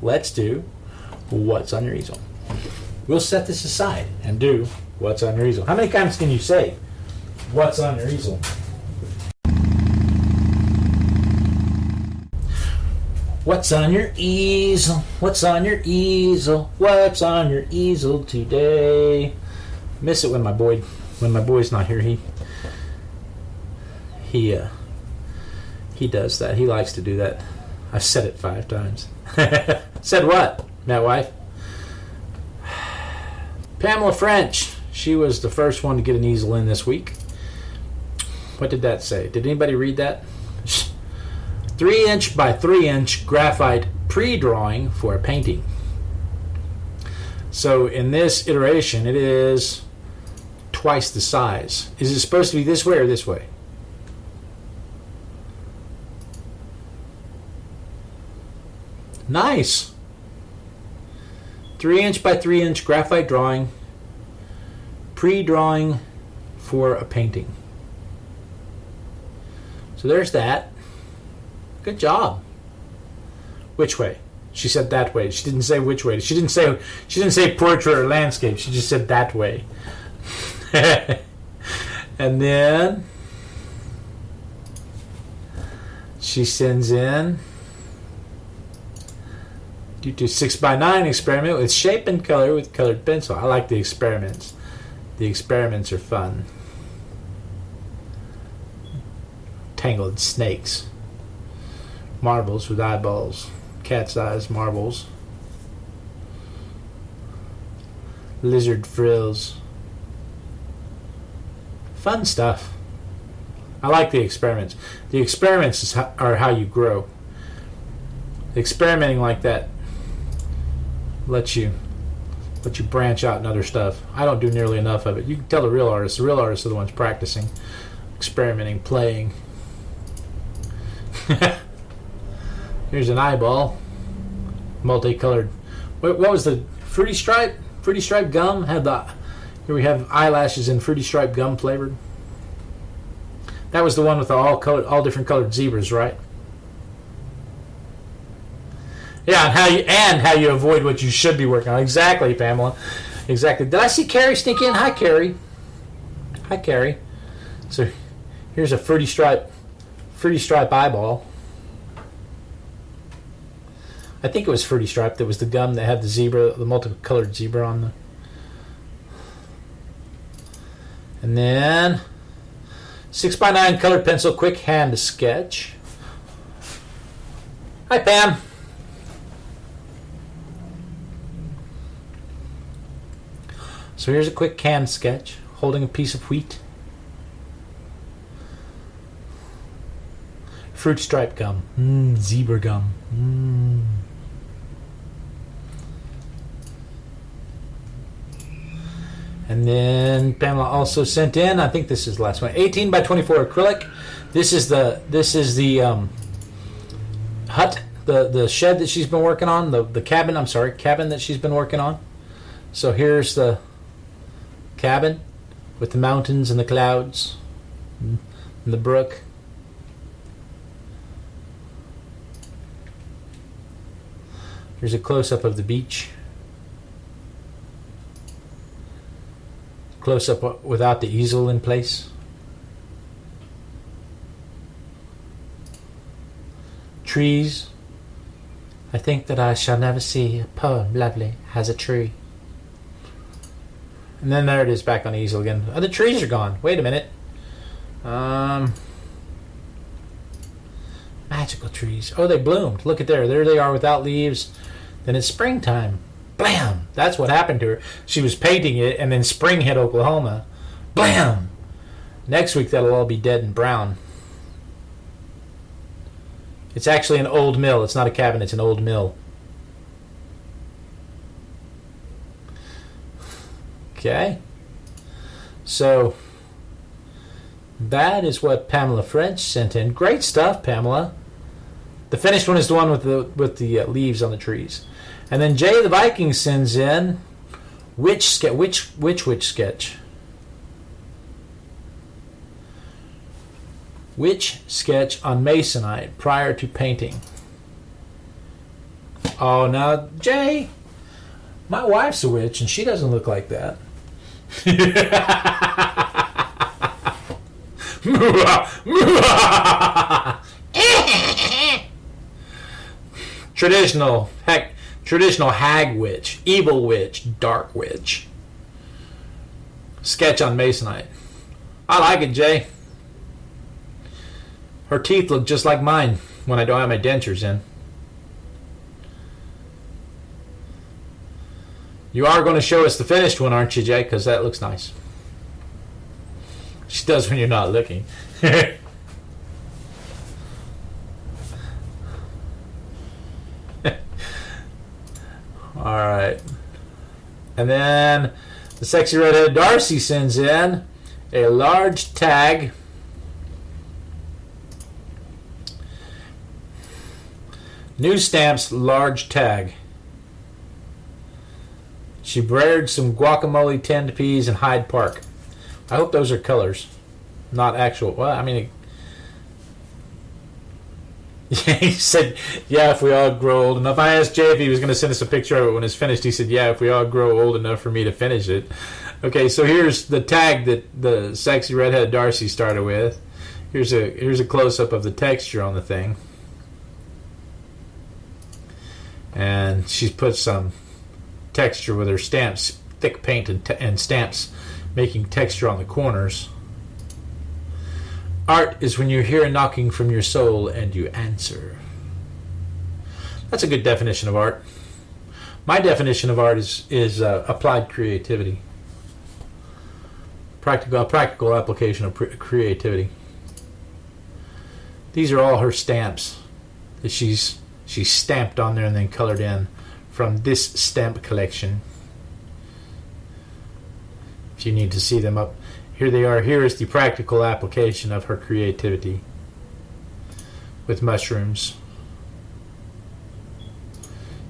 let's do What's on Your Easel. We'll set this aside and do What's on Your Easel. How many times can you say What's on Your Easel? What's on your easel? What's on your easel? What's on your easel today? Miss it when my boy's not here. He does that. He likes to do that. I've said it 5 times. Said what, Matt wife? Pamela French. She was the first one to get an easel in this week. What did that say? Did anybody read that? 3-inch by 3-inch graphite pre-drawing for a painting. So in this iteration, it is twice the size. Is it supposed to be this way or this way? Nice. 3-inch by 3-inch graphite drawing, pre-drawing for a painting. So there's that. Good job. Which way? She said that way. She didn't say which way. She didn't say portrait or landscape. She just said that way. And then she sends in due to 6x9 experiment with shape and color with colored pencil. I like the experiments. The experiments are fun. Tangled snakes. Marbles with eyeballs. Cat's eyes marbles. Lizard frills. Fun stuff. I like the experiments. The experiments are how you grow. Experimenting like that lets you branch out in other stuff. I don't do nearly enough of it. You can tell the real artists. The real artists are the ones practicing, experimenting, playing. Here's an eyeball, multicolored. What was the fruity stripe? Fruity stripe gum had the. Here we have eyelashes in fruity stripe gum flavored. That was the one with the all different colored zebras, right? Yeah, and how you avoid what you should be working on. Exactly, Pamela. Exactly. Did I see Carrie sneak in? Hi, Carrie. Hi, Carrie. So here's a fruity stripe eyeball. I think it was fruity stripe. That was the gum that had the zebra, the multicolored zebra on the. And then 6x9 colored pencil, quick hand sketch. Hi, Pam. So here's a quick hand sketch, holding a piece of wheat. Fruit stripe gum. Zebra gum. And then Pamela also sent in, I think this is the last one, 18x24 acrylic. This is the hut, the shed that she's been working on, the cabin that she's been working on. So here's the cabin with the mountains and the clouds and the brook. Here's a close-up of the beach. Close-up without the easel in place. Trees. I think that I shall never see a poem lovely as a tree. And then there it is back on the easel again. Oh, the trees are gone. Wait a minute. Magical trees. Oh, they bloomed. Look at there. There they are without leaves. Then it's springtime. Blam! That's what happened to her. She was painting it, and then spring hit Oklahoma. Blam! Next week, that'll all be dead and brown. It's actually an old mill. It's not a cabin. It's an old mill. Okay. So, that is what Pamela French sent in. Great stuff, Pamela. The finished one is the one with the leaves on the trees. And then Jay the Viking sends in which sketch? Which sketch? Which sketch on masonite prior to painting? Oh, now, Jay, my wife's a witch, and she doesn't look like that. Traditional hag witch, evil witch, dark witch. Sketch on Masonite. I like it, Jay. Her teeth look just like mine when I don't have my dentures in. You are going to show us the finished one, aren't you, Jay? Because that looks nice. She does when you're not looking. Alright. And then the sexy redhead Darcy sends in a large tag. New stamps, large tag. She braided some guacamole, tinned peas, and Hyde Park. I hope those are colors, not actual. Well, I mean, he said, yeah, if we all grow old enough. I asked Jay if he was going to send us a picture of it when it's finished. He said, yeah, if we all grow old enough for me to finish it. Okay, so here's the tag that the sexy redhead Darcy started with. Here's a close-up of the texture on the thing. And she's put some texture with her stamps, thick paint and stamps, making texture on the corners. Art is when you hear a knocking from your soul and you answer. That's a good definition of art. My definition of art is applied creativity. Practical application of creativity. These are all her stamps that she's stamped on there and then colored in from this stamp collection. If you need to see them up, here they are. Here is the practical application of her creativity with mushrooms,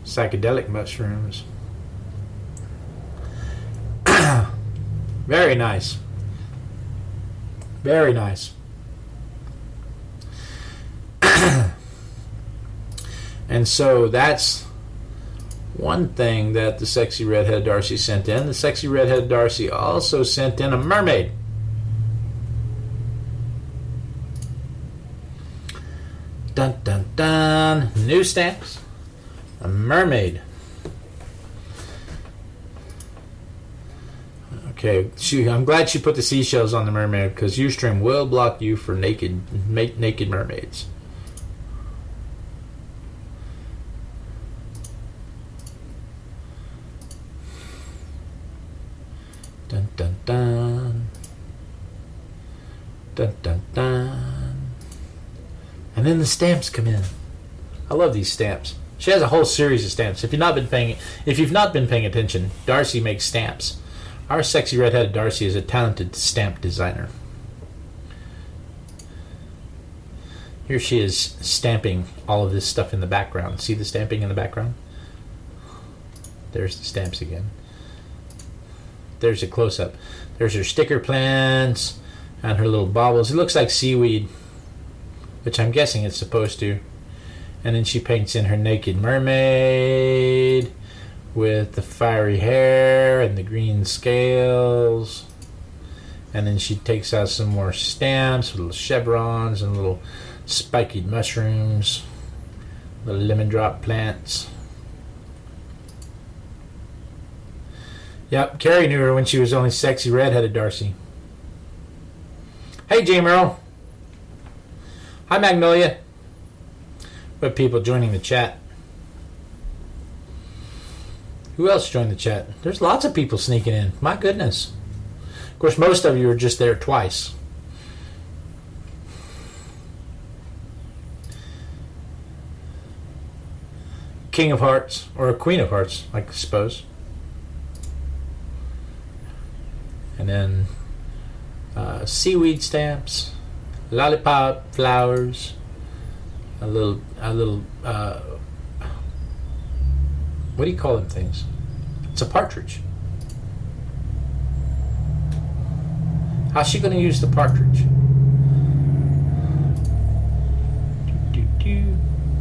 psychedelic mushrooms. Very nice. Very nice. And so that's one thing that the sexy redhead Darcy sent in. The sexy redhead Darcy also sent in a mermaid. Dun dun dun. New stamps. A mermaid. Okay, I'm glad she put the seashells on the mermaid because Ustream will block you for naked mermaids. Dun dun dun. Dun dun dun. And then the stamps come in. I love these stamps. She has a whole series of stamps. If you've not been paying attention, Darcy makes stamps. Our sexy redheaded Darcy is a talented stamp designer. Here she is stamping all of this stuff in the background. See the stamping in the background? There's the stamps again. There's a close-up. There's her sticker plants and her little baubles. It looks like seaweed, which I'm guessing it's supposed to. And then she paints in her naked mermaid with the fiery hair and the green scales. And then she takes out some more stamps with little chevrons and little spiky mushrooms, little lemon drop plants. Yep, Carrie knew her when she was only sexy redheaded Darcy. Hey, J. Merrill. Hi, Magnolia. We have people joining the chat. Who else joined the chat? There's lots of people sneaking in. My goodness. Of course, most of you are just there twice. King of Hearts, or a Queen of Hearts, I suppose. And then seaweed stamps, lollipop flowers, a little what do you call them things? It's a partridge. How's she going to use the partridge?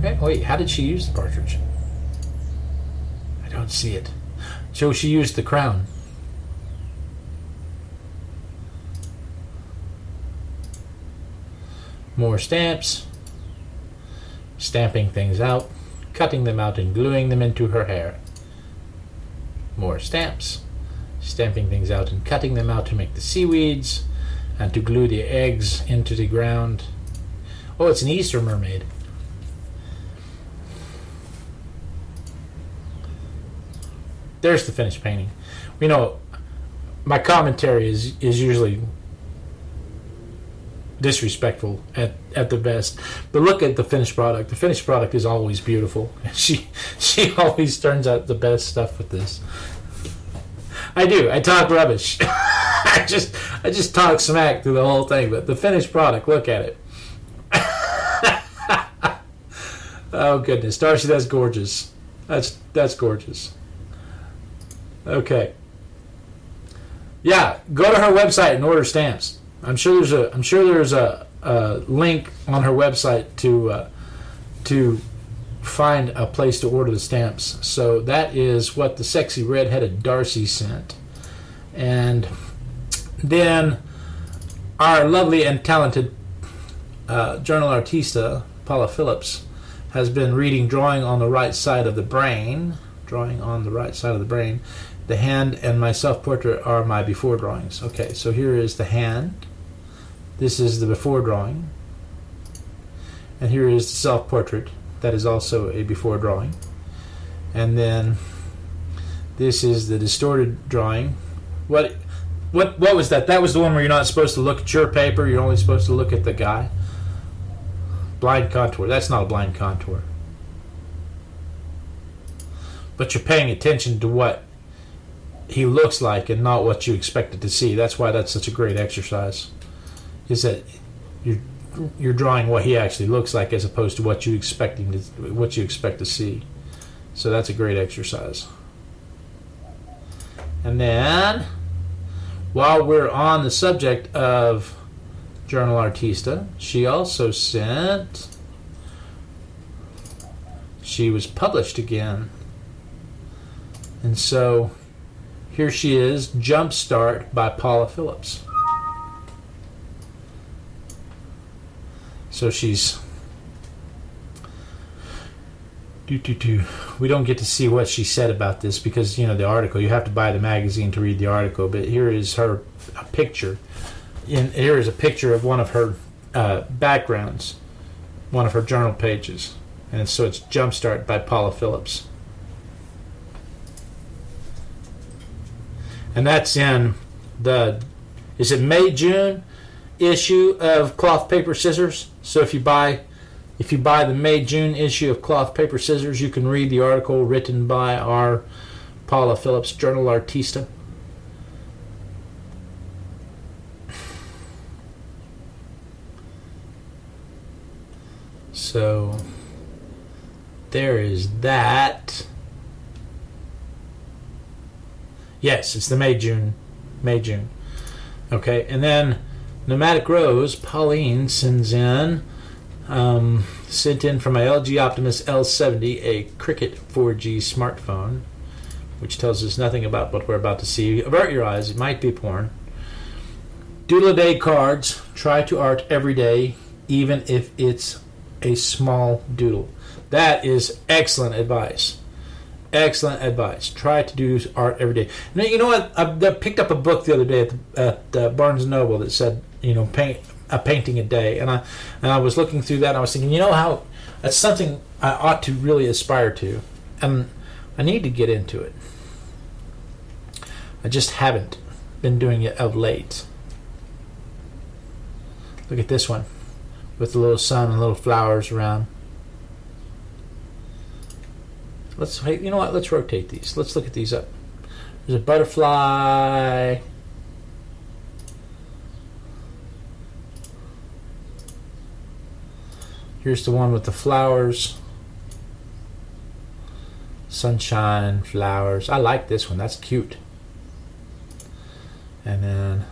Hey, wait, how did she use the partridge? don't see it. So she used the crown. More stamps. Stamping things out, cutting them out and gluing them into her hair. More stamps. Stamping things out and cutting them out to make the seaweeds and to glue the eggs into the ground. Oh, it's an Easter mermaid. There's the finished painting. You know, my commentary is usually disrespectful at the best, but look at the finished product. The finished product is always beautiful. She always turns out the best stuff with this. I do. I talk rubbish. I just talk smack through the whole thing, but the finished product, look at it. Oh goodness, Darcy, that's gorgeous. That's gorgeous. Okay. Yeah, go to her website and order stamps. I'm sure there's a link on her website to find a place to order the stamps. So that is what the sexy redheaded Darcy sent. And then our lovely and talented Journalartista, Paula Phillips, has been reading Drawing on the Right Side of the Brain. Drawing on the Right Side of the Brain. The hand and my self-portrait are my before drawings. Okay, so here is the hand. This is the before drawing. And here is the self-portrait. That is also a before drawing. And then this is the distorted drawing. What was that? That was the one where you're not supposed to look at your paper. You're only supposed to look at the guy. Blind contour. That's not a blind contour. But you're paying attention to what he looks like and not what you expected to see. That's why that's such a great exercise. Is that you're drawing what he actually looks like as opposed to what you expect to see. So that's a great exercise. And then, while we're on the subject of Journalartista, she also sent. She was published again, and so here she is, Jumpstart by Paula Phillips. So she's we don't get to see what she said about this because, you know, the article, you have to buy the magazine to read the article, but here is a picture. Here is a picture of one of her backgrounds, one of her journal pages, and so it's Jumpstart by Paula Phillips. And that's in the, is it May-June issue of Cloth, Paper, Scissors? So if you buy the May-June issue of Cloth, Paper, Scissors, you can read the article written by our Paula Phillips, Journalartista. So there is that. Yes, it's the May-June. Okay, and then Nomadic Rose, Pauline sent in from my LG Optimus L70 a Cricket 4G smartphone, which tells us nothing about what we're about to see. Avert your eyes, it might be porn. Doodle-a-day cards. Try to art every day, even if it's a small doodle. That is excellent advice. Excellent advice. Try to do art every day. Now, you know what? I picked up a book the other day at Barnes & Noble that said, you know, paint a painting a day, and I was looking through that, and I was thinking, you know, how that's something I ought to really aspire to, and I need to get into it. I just haven't been doing it of late. Look at this one with the little sun and little flowers around. You know what? Let's rotate these. Let's look at these up. There's a butterfly. Here's the one with the flowers. Sunshine, flowers. I like this one. That's cute. And then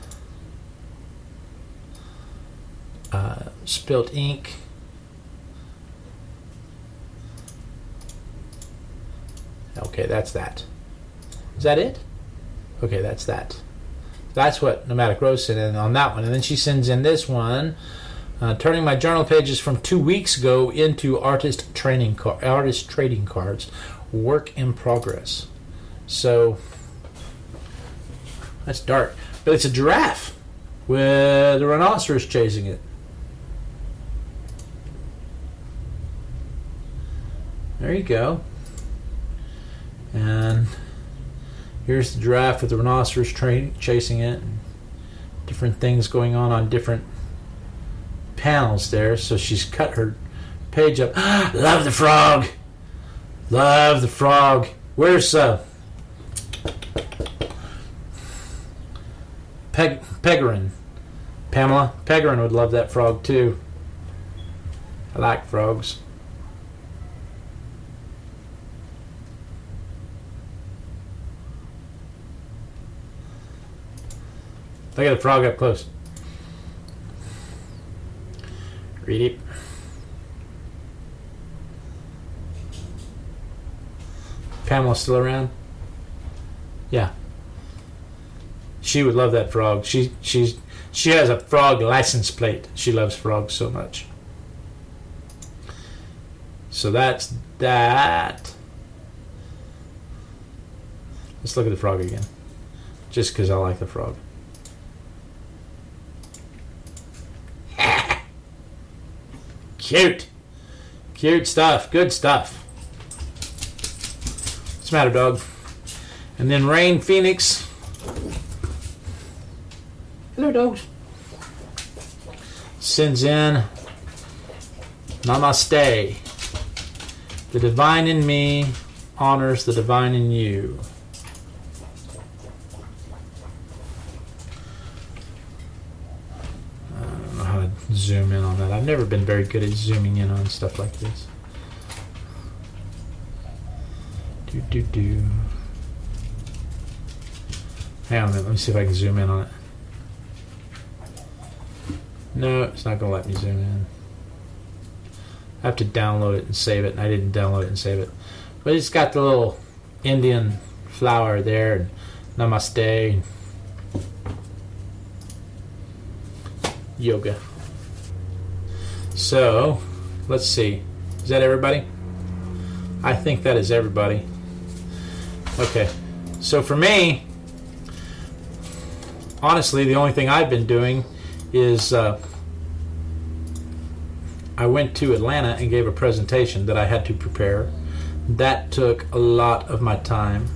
spilt ink. Okay, that's that. Is that it? Okay, that's that. That's what Nomadic Rose sent in on that one. And then she sends in this one, turning my journal pages from 2 weeks ago into artist trading cards, work in progress. So that's dark, but it's a giraffe with a rhinoceros chasing it. There you go. And here's the giraffe with the rhinoceros chasing it. Different things going on different panels there. So she's cut her page up. Love the frog. Love the frog. Where's Peregrine? Pamela? Peregrine would love that frog too. I like frogs. Look at the frog up close. Read it. Pamela still around? Yeah. She would love that frog. She has a frog license plate. She loves frogs so much. So that's that. Let's look at the frog again. Just because I like the frog. Cute. Cute stuff. Good stuff. What's the matter, dog? And then RainePhoenix. Hello, dogs. Sends in Namaste. The divine in me honors the divine in you. Zoom in on that. I've never been very good at zooming in on stuff like this. Hang on a minute. Let me see if I can zoom in on it. No, it's not going to let me zoom in. I have to download it and save it, and I didn't download it and save it. But it's got the little Indian flower there, and Namaste, yoga. So, let's see. Is that everybody? I think that is everybody. Okay. So for me, honestly, the only thing I've been doing is I went to Atlanta and gave a presentation that I had to prepare. That took a lot of my time.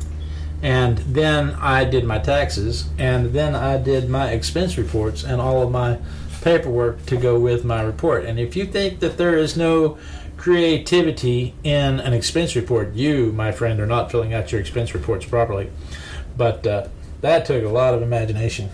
And then I did my taxes, and then I did my expense reports and all of my paperwork to go with my report. And if you think that there is no creativity in an expense report, you, my friend, are not filling out your expense reports properly. But that took a lot of imagination.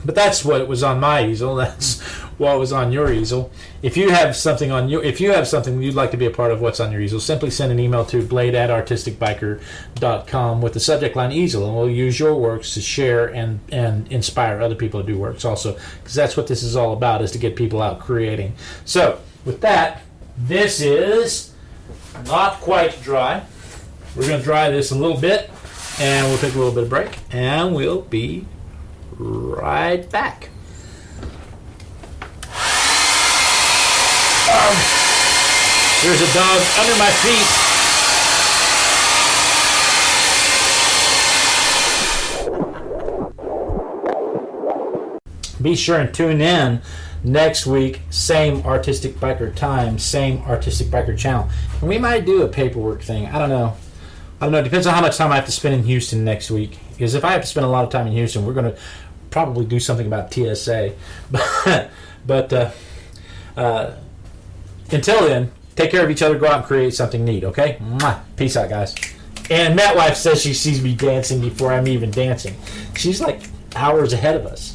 But that's what was on my easel. That's what was on your easel. If you have something you'd like to be a part of what's on your easel, simply send an email to blade@artisticbiker.com with the subject line easel, and we'll use your works to share and inspire other people to do works also, because that's what this is all about, is to get people out creating. So with that, this is not quite dry. We're going to dry this a little bit, and we'll take a little bit of break, and we'll be right back. There's a dog under my feet. Be sure and tune in next week. Same Artistic Biker time, same Artistic Biker channel. And we might do a paperwork thing. I don't know. It depends on how much time I have to spend in Houston next week. Because if I have to spend a lot of time in Houston, we're going to probably do something about TSA. But until then, take care of each other. Go out and create something neat, okay? Mwah. Peace out, guys. And Matt Wife says she sees me dancing before I'm even dancing. She's like hours ahead of us.